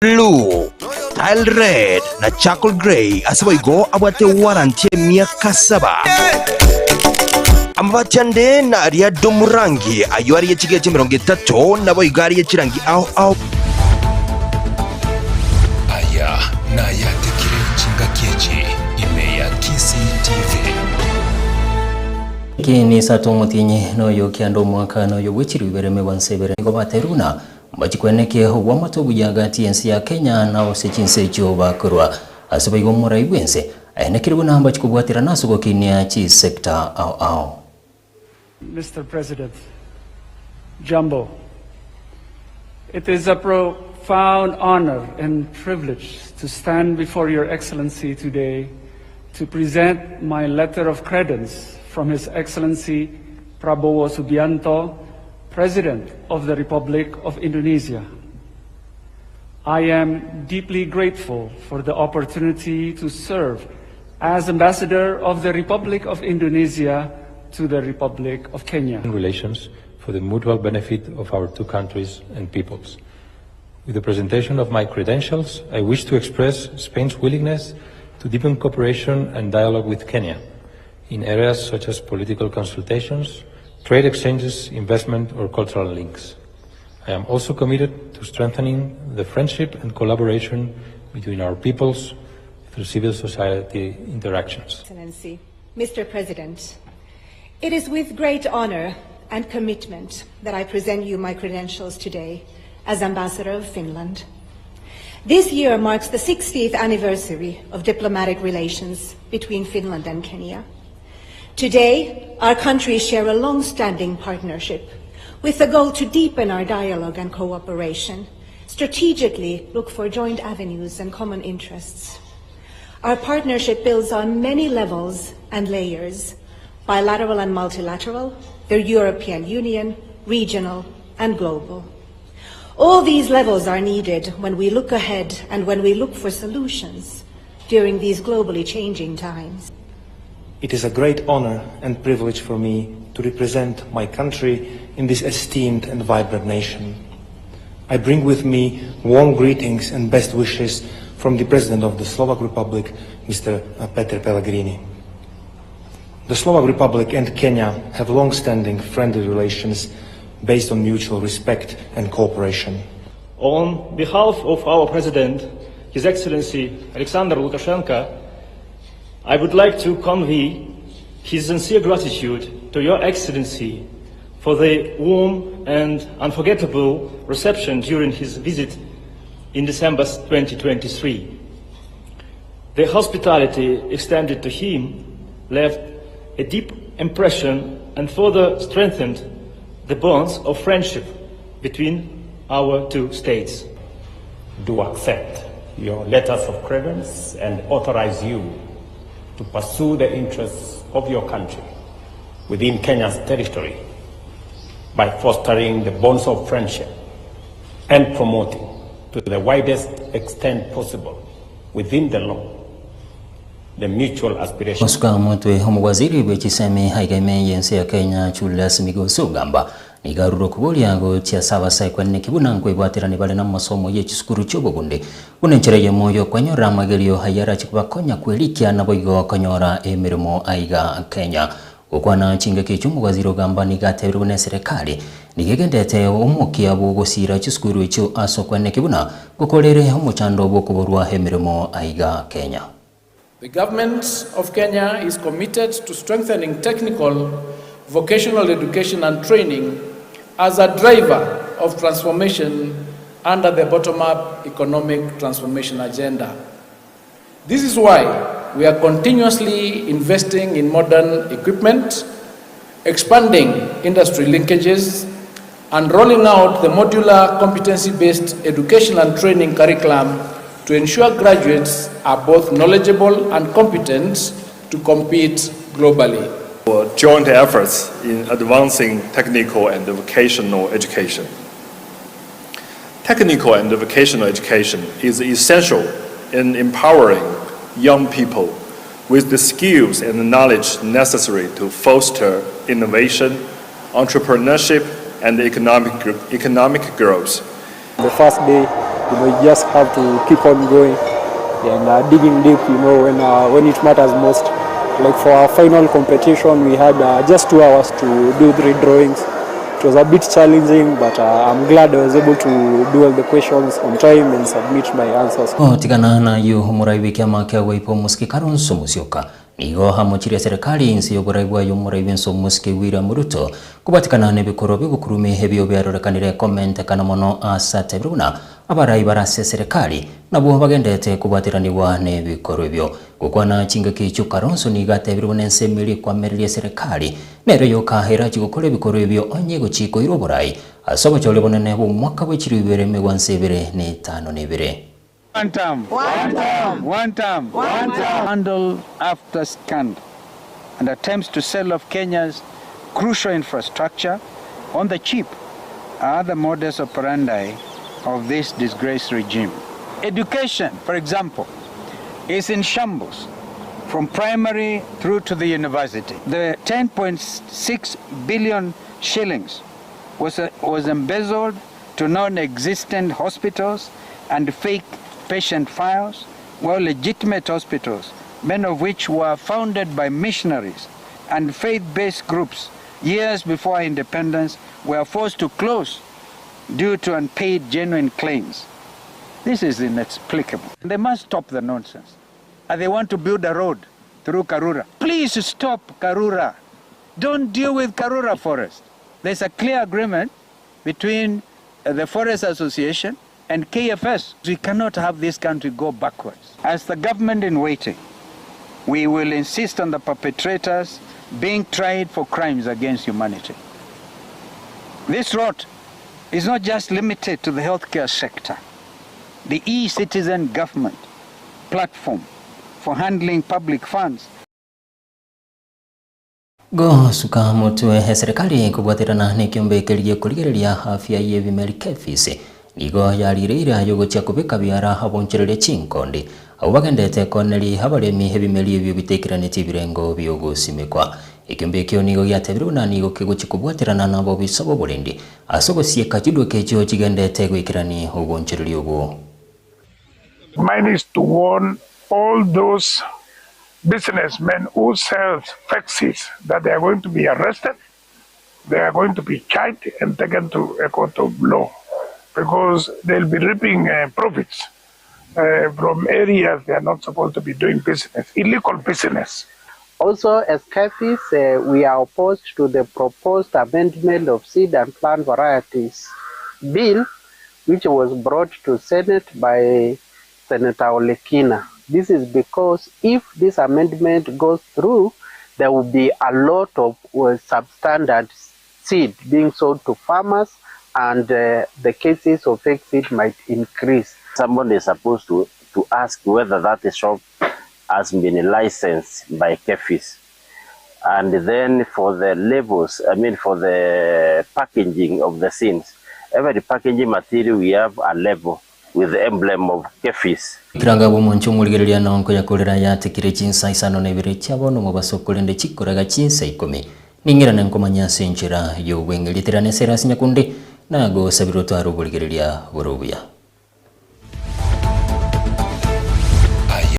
Blue, tile red na charcoal gray asibaigo abate warranty miaka 7 ambatande na aria domurangi ayo ari yachige chimirongo 3 nabo igari yachirangi aho aya na yatekire chinga kiechi ime ya KCTV kini sato mutinyi no yo kiando mwaka no yo wichiri Ibere mewansebere ngo bateruna mbachikweneke wa matogu yagati ensi ya Kenya na ose Chinsa bakurwa asibaigo murai wense ayenekiribu na mbachikubwatira naso gokinia chi sector au Mr. President, Jumbo, it is a profound honor and privilege to stand before Your Excellency today to present my letter of credence from His Excellency Prabowo Subianto, President of the Republic of Indonesia. I am deeply grateful for the opportunity to serve as Ambassador of the Republic of Indonesia to the Republic of Kenya. Relations for the mutual benefit of our two countries and peoples. With the presentation of my credentials, I wish to express Spain's willingness to deepen cooperation and dialogue with Kenya in areas such as political consultations, trade exchanges, investment, or cultural links. I am also committed to strengthening the friendship and collaboration between our peoples through civil society interactions. Excellency, Mr. President, it is with great honor and commitment that I present you my credentials today as Ambassador of Finland. This year marks the 60th anniversary of diplomatic relations between Finland and Kenya. Today, our countries share a long-standing partnership with the goal to deepen our dialogue and cooperation, strategically look for joint avenues and common interests. Our partnership builds on many levels and layers, bilateral and multilateral, the European Union, regional and global. All these levels are needed when we look ahead and when we look for solutions during these globally changing times. It is a great honor and privilege for me to represent my country in this esteemed and vibrant nation. I bring with me warm greetings and best wishes from the President of the Slovak Republic, Mr. Peter Pellegrini. The Slovak Republic and Kenya have long-standing friendly relations based on mutual respect and cooperation. On behalf of our President, His Excellency Alexander Lukashenko, I would like to convey his sincere gratitude to Your Excellency for the warm and unforgettable reception during his visit in December 2023. The hospitality extended to him left a deep impression and further strengthened the bonds of friendship between our two states. Do accept your letters of credence and authorize you to pursue the interests of your country within Kenya's territory by fostering the bonds of friendship and promoting to the widest extent possible within the law the mutual aspirations. Masuka mutwe omugwaziri bwekiseme haigame yense ya Kenya Julius Migoso gamba nigaruro kubolia ngo tia saba sai kwanne kibuna nkwibwatira ni bale na masomo ye kisukuru chobogunde unenchereye moyo kwanyora magelio hayara chikubakonya kwelikia na boigo kanyora emirimo aiga Kenya ukwana chinga kichumu waziri gamba nigaterwa ne serikali nigegendete umukia bugosira kisukuru cyo aso kwanne kibuna gukolere umuchando bokuborwa emirimo aiga Kenya. The government of Kenya is committed to strengthening technical, vocational education and training as a driver of transformation under the bottom-up economic transformation agenda. This is why we are continuously investing in modern equipment, expanding industry linkages, and rolling out the modular competency-based education and training curriculum to ensure graduates are both knowledgeable and competent to compete globally. Joint efforts in advancing technical and vocational education. Technical and vocational education is essential in empowering young people with the skills and knowledge necessary to foster innovation, entrepreneurship, and economic growth. The first day you just have to keep on going and digging deep, when it matters most. Like for our final competition, we had just 2 hours to do 3 drawings. It was a bit challenging, but I'm glad I was able to do all the questions on time and submit my answers. Tigana na yu humuraibi kia makia waipo muski karonso musioka. Nigo hamochiri ya serikali insi yoboraibu yu muraibi nso muski wira muruto. Kubatikana nebikoro bibukurumi hebio biarorekanire komente kana mono asate bruna. Abarai barase serikali na buho bagendete kubatiraniwa nebikoro ebyo. Kukwana chinga kichu karonso nigate birunense mili kwa merili serikali. Nero yoka hera chigukore bikoro ebyo onyego chiko iroborai. Asobo chole bonene bu mwaka wechiri Ibere megwanse Ibere ne tano ne Ibere. One term. Scandal after scandal and attempts to sell off Kenya's crucial infrastructure on the cheap are the modus operandi of this disgraced regime. Education, for example, is in shambles from primary through to the university. The 10.6 billion shillings was embezzled to non-existent hospitals and fake patient files, while legitimate hospitals, many of which were founded by missionaries and faith-based groups years before independence, were forced to close due to unpaid genuine claims. This is inexplicable. They must stop the nonsense. And they want to build a road through Karura. Please stop Karura. Don't deal with Karura Forest. There's a clear agreement between the Forest Association and KFS. We cannot have this country go backwards. As the government in waiting, we will insist on the perpetrators being tried for crimes against humanity. This road is not just limited to the healthcare sector. The e-citizen government platform for handling public funds. Go suka motwe serikali kubatirana nikiombe keliye kuligereria afya yebimeri kefisi. Nigo yarireira yogocha kubika biara haboncherere chinkondi. Abagendete koneli habaremi hebimeri ebyo bitekiraniti birengo byogusimikwa. Ikiombe kyo nigo yatebiruna nigo kiguchikubwatirana nabo bisabo bulindi. Asogo sieka jidwe kejo chigendete gwikirani oboncherere obo. Mine is to warn all those businessmen who sell taxis that they are going to be arrested, they are going to be charged and taken to a court of law, because they'll be reaping profits from areas they are not supposed to be doing business, illegal business. Also, as CAFIS, we are opposed to the proposed amendment of seed and plant varieties bill, which was brought to Senate by Senator Olekina. This is because if this amendment goes through, there will be a lot of substandard seed being sold to farmers, and the cases of fake seed might increase. Someone is supposed to ask whether that shop has been licensed by CAFIS. And then for the labels, for the packaging of the seeds, every packaging material we have a label with the emblem of CAFIS. Kiranga bumoncho muligereria na onko ya kolera ya tekire Chinsa Isano na Ibere chabono mubasokolende chikoraga Chinsa ikome. Ningira na nkomanya senjera yo wengeliterane serasi nyakunde na go sabiro twaru buligereria borobuya.